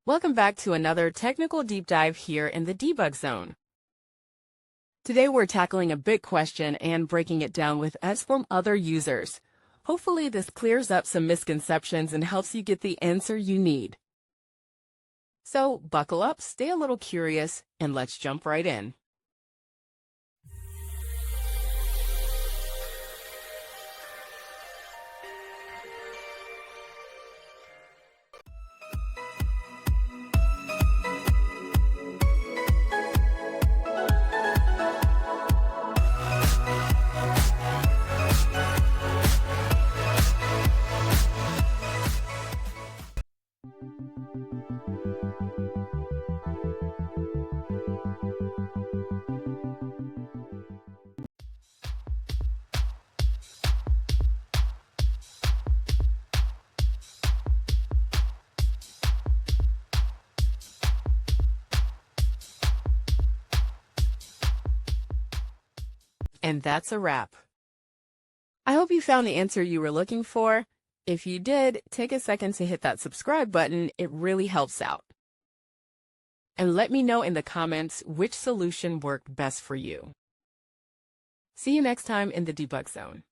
Welcome back to another technical deep dive here in the debug zone. Today we're tackling a big question and breaking it down with us from other users. Hopefully this clears up some misconceptions and helps you get the answer you need. So buckle up, stay a little curious, and let's jump right in. And that's a wrap. I hope you found the answer you were looking for. If you did, take a second to hit that subscribe button. It really helps out. And let me know in the comments which solution worked best for you. See you next time in the debug zone.